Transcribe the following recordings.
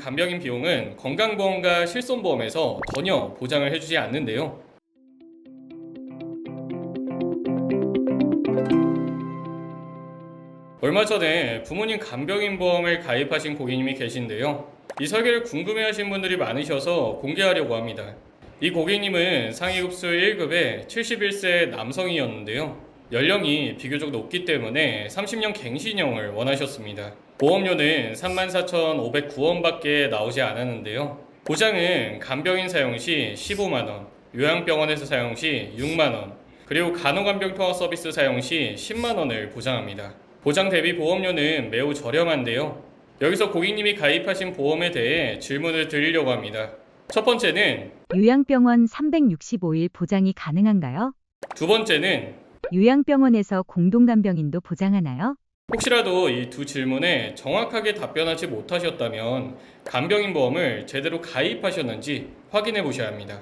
간병인 비용은 건강보험과 실손보험에서 전혀 보장을 해주지 않는데요. 얼마 전에 부모님 간병인 보험을 가입하신 고객님이 계신데요. 이 설계를 궁금해하신 분들이 많으셔서 공개하려고 합니다. 이 고객님은 상위급수 1급의 71세 남성이었는데요. 연령이 비교적 높기 때문에 30년 갱신형을 원하셨습니다. 보험료는 34,509원밖에 나오지 않았는데요. 보장은 간병인 사용 시 15만원, 요양병원에서 사용 시 6만원, 그리고 간호간병 통화 서비스 사용 시 10만원을 보장합니다. 보장 대비 보험료는 매우 저렴한데요. 여기서 고객님이 가입하신 보험에 대해 질문을 드리려고 합니다. 첫 번째는 요양병원 365일 보장이 가능한가요? 두 번째는 요양병원에서 공동간병인도 보장하나요? 혹시라도 이 두 질문에 정확하게 답변하지 못하셨다면 간병인 보험을 제대로 가입하셨는지 확인해 보셔야 합니다.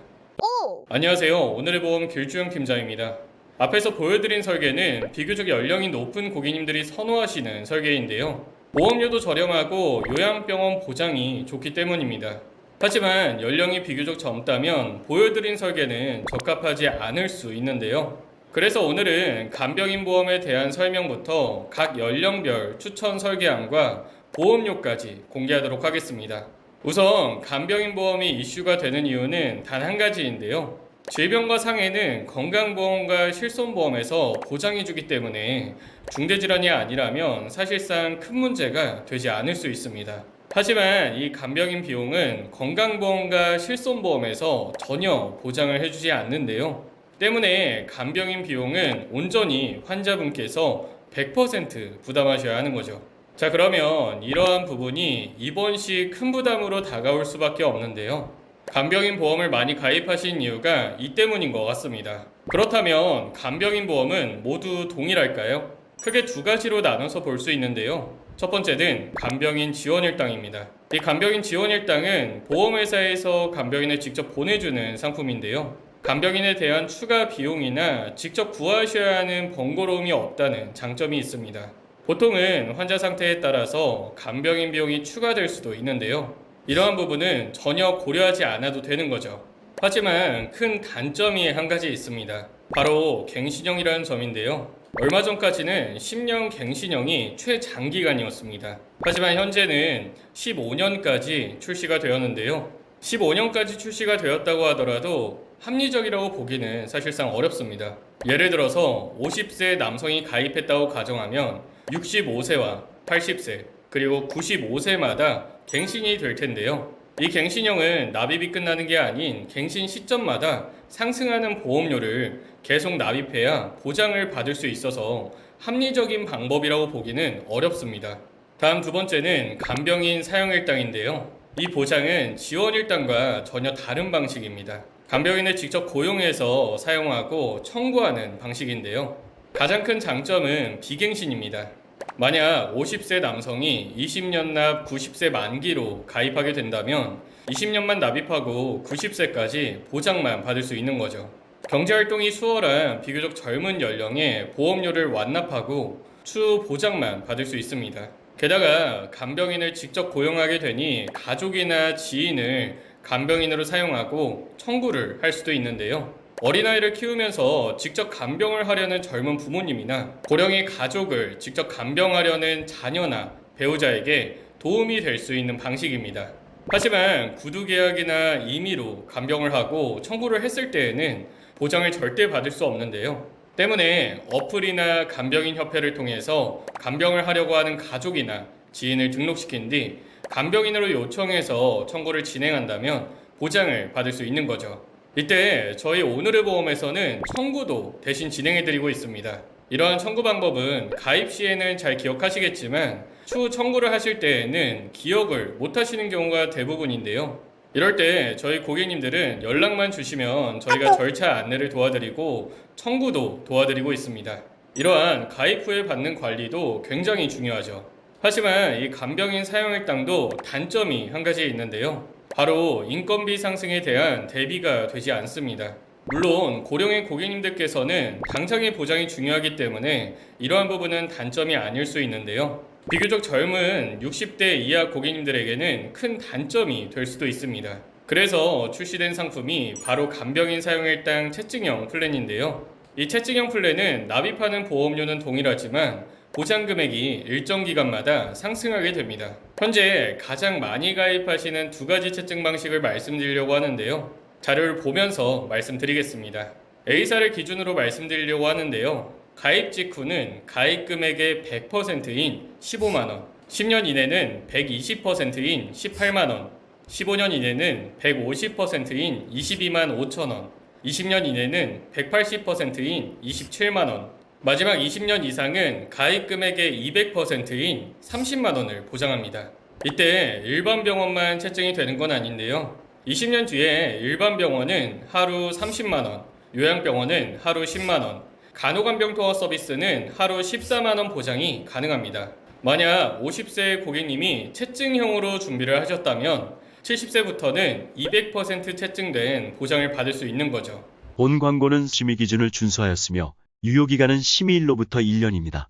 안녕하세요. 오늘의 보험 길주영 팀장입니다. 앞에서 보여드린 설계는 비교적 연령이 높은 고객님들이 선호하시는 설계인데요. 보험료도 저렴하고 요양병원 보장이 좋기 때문입니다. 하지만 연령이 비교적 젊다면 보여드린 설계는 적합하지 않을 수 있는데요. 그래서 오늘은 간병인 보험에 대한 설명부터 각 연령별 추천 설계안과 보험료까지 공개하도록 하겠습니다. 우선 간병인 보험이 이슈가 되는 이유는 단 한 가지인데요. 질병과 상해는 건강보험과 실손보험에서 보장해주기 때문에 중대질환이 아니라면 사실상 큰 문제가 되지 않을 수 있습니다. 하지만 이 간병인 비용은 건강보험과 실손보험에서 전혀 보장을 해주지 않는데요. 때문에 간병인 비용은 온전히 환자분께서 100% 부담하셔야 하는 거죠. 자, 그러면 이러한 부분이 이번 시 큰 부담으로 다가올 수밖에 없는데요. 간병인 보험을 많이 가입하신 이유가 이 때문인 것 같습니다. 그렇다면 간병인 보험은 모두 동일할까요? 크게 두 가지로 나눠서 볼 수 있는데요. 첫 번째는 간병인 지원 일당입니다. 이 간병인 지원 일당은 보험회사에서 간병인을 직접 보내주는 상품인데요. 간병인에 대한 추가 비용이나 직접 구하셔야 하는 번거로움이 없다는 장점이 있습니다. 보통은 환자 상태에 따라서 간병인 비용이 추가될 수도 있는데요. 이러한 부분은 전혀 고려하지 않아도 되는 거죠. 하지만 큰 단점이 한 가지 있습니다. 바로 갱신형이라는 점인데요. 얼마 전까지는 10년 갱신형이 최장기간이었습니다. 하지만 현재는 15년까지 출시가 되었는데요. 15년까지 출시가 되었다고 하더라도 합리적이라고 보기는 사실상 어렵습니다. 예를 들어서 50세 남성이 가입했다고 가정하면 65세와 80세 그리고 95세마다 갱신이 될 텐데요. 이 갱신형은 납입이 끝나는 게 아닌 갱신 시점마다 상승하는 보험료를 계속 납입해야 보장을 받을 수 있어서 합리적인 방법이라고 보기는 어렵습니다. 다음 두 번째는 간병인 사용일당인데요. 이 보장은 지원일당과 전혀 다른 방식입니다. 간병인을 직접 고용해서 사용하고 청구하는 방식인데요. 가장 큰 장점은 비갱신입니다. 만약 50세 남성이 20년 납 90세 만기로 가입하게 된다면 20년만 납입하고 90세까지 보장만 받을 수 있는 거죠. 경제활동이 수월한 비교적 젊은 연령에 보험료를 완납하고 추후 보장만 받을 수 있습니다. 게다가 간병인을 직접 고용하게 되니 가족이나 지인을 간병인으로 사용하고 청구를 할 수도 있는데요. 어린아이를 키우면서 직접 간병을 하려는 젊은 부모님이나 고령의 가족을 직접 간병하려는 자녀나 배우자에게 도움이 될 수 있는 방식입니다. 하지만 구두계약이나 임의로 간병을 하고 청구를 했을 때에는 보장을 절대 받을 수 없는데요. 때문에 어플이나 간병인 협회를 통해서 간병을 하려고 하는 가족이나 지인을 등록시킨 뒤 간병인으로 요청해서 청구를 진행한다면 보장을 받을 수 있는 거죠. 이때 저희 오늘의 보험에서는 청구도 대신 진행해드리고 있습니다. 이러한 청구 방법은 가입 시에는 잘 기억하시겠지만 추후 청구를 하실 때에는 기억을 못 하시는 경우가 대부분인데요. 이럴 때 저희 고객님들은 연락만 주시면 저희가 절차 안내를 도와드리고 청구도 도와드리고 있습니다. 이러한 가입 후에 받는 관리도 굉장히 중요하죠. 하지만 이 간병인 사용일당도 단점이 한 가지 있는데요. 바로 인건비 상승에 대한 대비가 되지 않습니다. 물론 고령의 고객님들께서는 당장의 보장이 중요하기 때문에 이러한 부분은 단점이 아닐 수 있는데요. 비교적 젊은 60대 이하 고객님들에게는 큰 단점이 될 수도 있습니다. 그래서 출시된 상품이 바로 간병인 사용일당 채증형 플랜인데요. 이 채증형 플랜은 납입하는 보험료는 동일하지만 보장 금액이 일정 기간마다 상승하게 됩니다. 현재 가장 많이 가입하시는 두 가지 채증 방식을 말씀드리려고 하는데요. 자료를 보면서 말씀드리겠습니다. A사를 기준으로 말씀드리려고 하는데요. 가입 직후는 가입 금액의 100%인 15만원, 10년 이내는 120%인 18만원, 15년 이내는 150%인 22만 5천원, 20년 이내는 180%인 27만원, 마지막 20년 이상은 가입 금액의 200%인 30만원을 보장합니다. 이때 일반 병원만 채증이 되는 건 아닌데요. 20년 뒤에 일반 병원은 하루 30만원, 요양병원은 하루 10만원, 간호간병 통화 서비스는 하루 14만원 보장이 가능합니다. 만약 50세 고객님이 채증형으로 준비를 하셨다면 70세부터는 200% 채증된 보장을 받을 수 있는 거죠. 본 광고는 심의 기준을 준수하였으며 유효기간은 심의일로부터 1년입니다.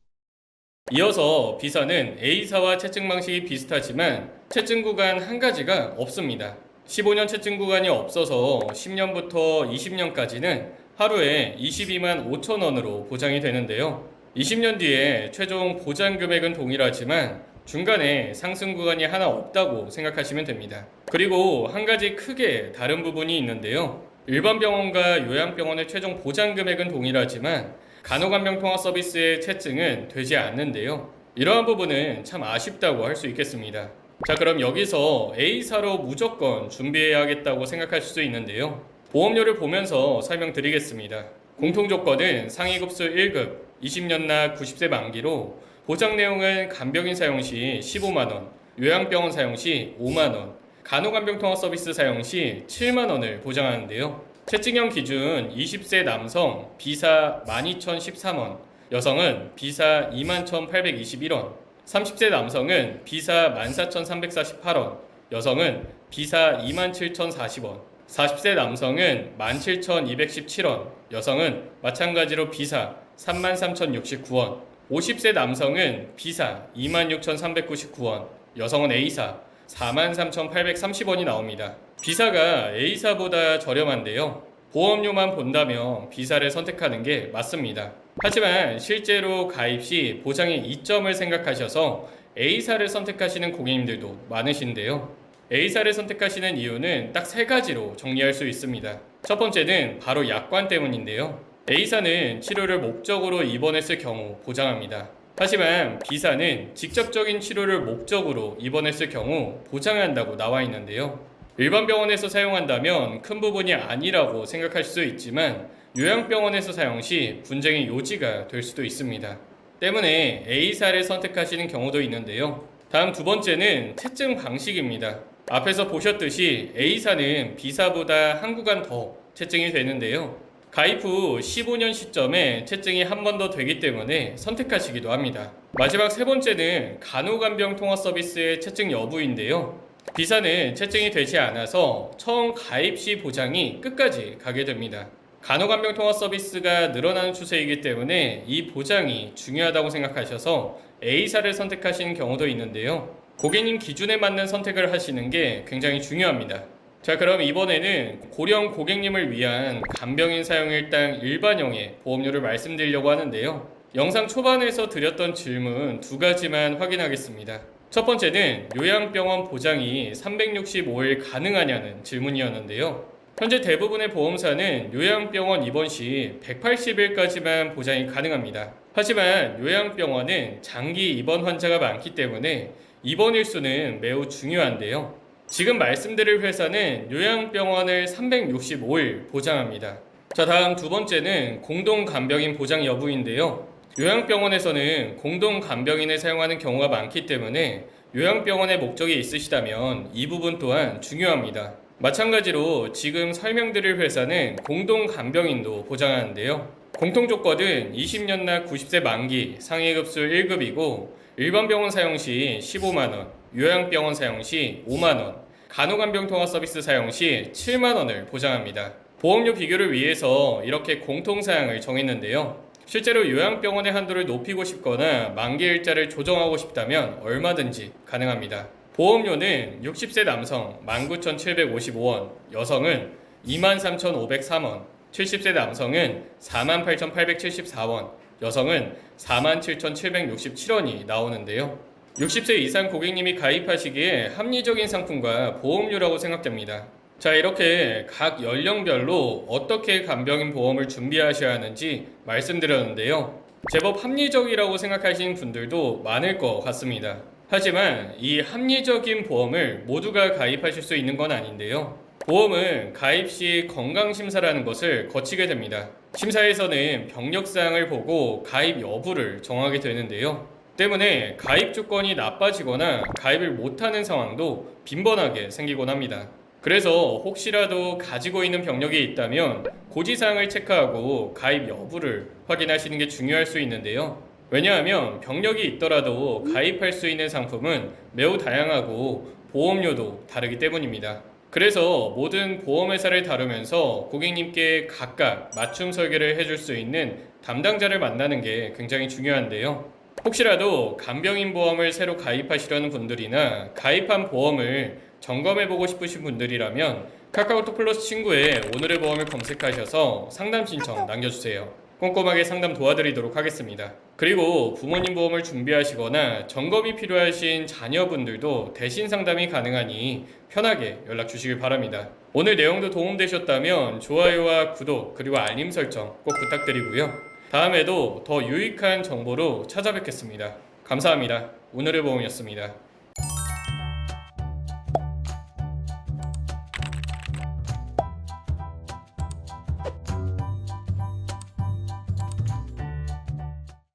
이어서 B사는 A사와 채증 방식이 비슷하지만 채증 구간 한 가지가 없습니다. 15년 채증 구간이 없어서 10년부터 20년까지는 하루에 22만 5천 원으로 보장이 되는데요. 20년 뒤에 최종 보장 금액은 동일하지만 중간에 상승 구간이 하나 없다고 생각하시면 됩니다. 그리고 한 가지 크게 다른 부분이 있는데요. 일반 병원과 요양병원의 최종 보장 금액은 동일하지만 간호간병 통화 서비스의 채증은 되지 않는데요. 이러한 부분은 참 아쉽다고 할 수 있겠습니다. 자, 그럼 여기서 A사로 무조건 준비해야겠다고 생각하실 수 있는데요. 보험료를 보면서 설명드리겠습니다. 공통조건은 상위급수 1급, 20년 나 90세 만기로 보장 내용은 간병인 사용 시 15만원, 요양병원 사용 시 5만원, 간호간병 통화 서비스 사용 시 7만원을 보장하는데요. 채증형 기준 20세 남성 B사 12,013원, 여성은 B사 21,821원, 30세 남성은 B사 14,348원, 여성은 B사 27,040원, 40세 남성은 17,217원, 여성은 마찬가지로 B사 33,069원, 50세 남성은 B사 26,399원, 여성은 A사 43,830원이 나옵니다. B사가 A사보다 저렴한데요. 보험료만 본다면 B사를 선택하는 게 맞습니다. 하지만 실제로 가입 시 보장의 이점을 생각하셔서 A사를 선택하시는 고객님들도 많으신데요. A사를 선택하시는 이유는 딱 세 가지로 정리할 수 있습니다. 첫 번째는 바로 약관 때문인데요. A사는 치료를 목적으로 입원했을 경우 보장합니다. 하지만 B사는 직접적인 치료를 목적으로 입원했을 경우 보장한다고 나와 있는데요. 일반 병원에서 사용한다면 큰 부분이 아니라고 생각할 수 있지만 요양병원에서 사용 시 분쟁의 요지가 될 수도 있습니다. 때문에 A사를 선택하시는 경우도 있는데요. 다음 두 번째는 채증 방식입니다. 앞에서 보셨듯이 A사는 B사보다 한 구간 더 채증이 되는데요. 가입 후 15년 시점에 채증이 한 번 더 되기 때문에 선택하시기도 합니다. 마지막 세 번째는 간호간병 통화 서비스의 채증 여부인데요. B사는 채증이 되지 않아서 처음 가입 시 보장이 끝까지 가게 됩니다. 간호간병 통화 서비스가 늘어나는 추세이기 때문에 이 보장이 중요하다고 생각하셔서 A사를 선택하시는 경우도 있는데요. 고객님 기준에 맞는 선택을 하시는 게 굉장히 중요합니다. 자, 그럼 이번에는 고령 고객님을 위한 간병인 사용일당 일반형의 보험료를 말씀드리려고 하는데요. 영상 초반에서 드렸던 질문 두 가지만 확인하겠습니다. 첫 번째는 요양병원 보장이 365일 가능하냐는 질문이었는데요. 현재 대부분의 보험사는 요양병원 입원 시 180일까지만 보장이 가능합니다. 하지만 요양병원은 장기 입원 환자가 많기 때문에 입원 일수는 매우 중요한데요. 지금 말씀드릴 회사는 요양병원을 365일 보장합니다. 자, 다음 두 번째는 공동간병인 보장 여부인데요. 요양병원에서는 공동간병인을 사용하는 경우가 많기 때문에 요양병원의 목적이 있으시다면 이 부분 또한 중요합니다. 마찬가지로 지금 설명드릴 회사는 공동간병인도 보장하는데요. 공통조건은 20년 나 90세 만기 상위급수 1급이고 일반 병원 사용 시 15만원, 요양병원 사용 시 5만원, 간호간병 통화 서비스 사용 시 7만원을 보장합니다. 보험료 비교를 위해서 이렇게 공통사항을 정했는데요. 실제로 요양병원의 한도를 높이고 싶거나 만기 일자를 조정하고 싶다면 얼마든지 가능합니다. 보험료는 60세 남성 19,755원, 여성은 23,503원, 70세 남성은 48,874원, 여성은 47,767원이 나오는데요. 60세 이상 고객님이 가입하시기에 합리적인 상품과 보험료라고 생각됩니다. 자, 이렇게 각 연령별로 어떻게 간병인 보험을 준비하셔야 하는지 말씀드렸는데요. 제법 합리적이라고 생각하시는 분들도 많을 것 같습니다. 하지만 이 합리적인 보험을 모두가 가입하실 수 있는 건 아닌데요. 보험은 가입 시 건강심사라는 것을 거치게 됩니다. 심사에서는 병력사항을 보고 가입 여부를 정하게 되는데요. 때문에 가입 조건이 나빠지거나 가입을 못하는 상황도 빈번하게 생기곤 합니다. 그래서 혹시라도 가지고 있는 병력이 있다면 고지사항을 체크하고 가입 여부를 확인하시는 게 중요할 수 있는데요. 왜냐하면 병력이 있더라도 가입할 수 있는 상품은 매우 다양하고 보험료도 다르기 때문입니다. 그래서 모든 보험회사를 다루면서 고객님께 각각 맞춤 설계를 해줄 수 있는 담당자를 만나는 게 굉장히 중요한데요. 혹시라도 간병인 보험을 새로 가입하시려는 분들이나 가입한 보험을 점검해보고 싶으신 분들이라면 카카오톡 플러스 친구에 오늘의 보험을 검색하셔서 상담 신청 남겨주세요. 꼼꼼하게 상담 도와드리도록 하겠습니다. 그리고 부모님 보험을 준비하시거나 점검이 필요하신 자녀분들도 대신 상담이 가능하니 편하게 연락 주시길 바랍니다. 오늘 내용도 도움되셨다면 좋아요와 구독 그리고 알림 설정 꼭 부탁드리고요. 다음에도 더 유익한 정보로 찾아뵙겠습니다. 감사합니다. 오늘의 보험이었습니다.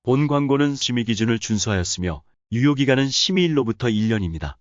본 광고는 심의 기준을 준수하였으며 유효기간은 심의일로부터 1년입니다.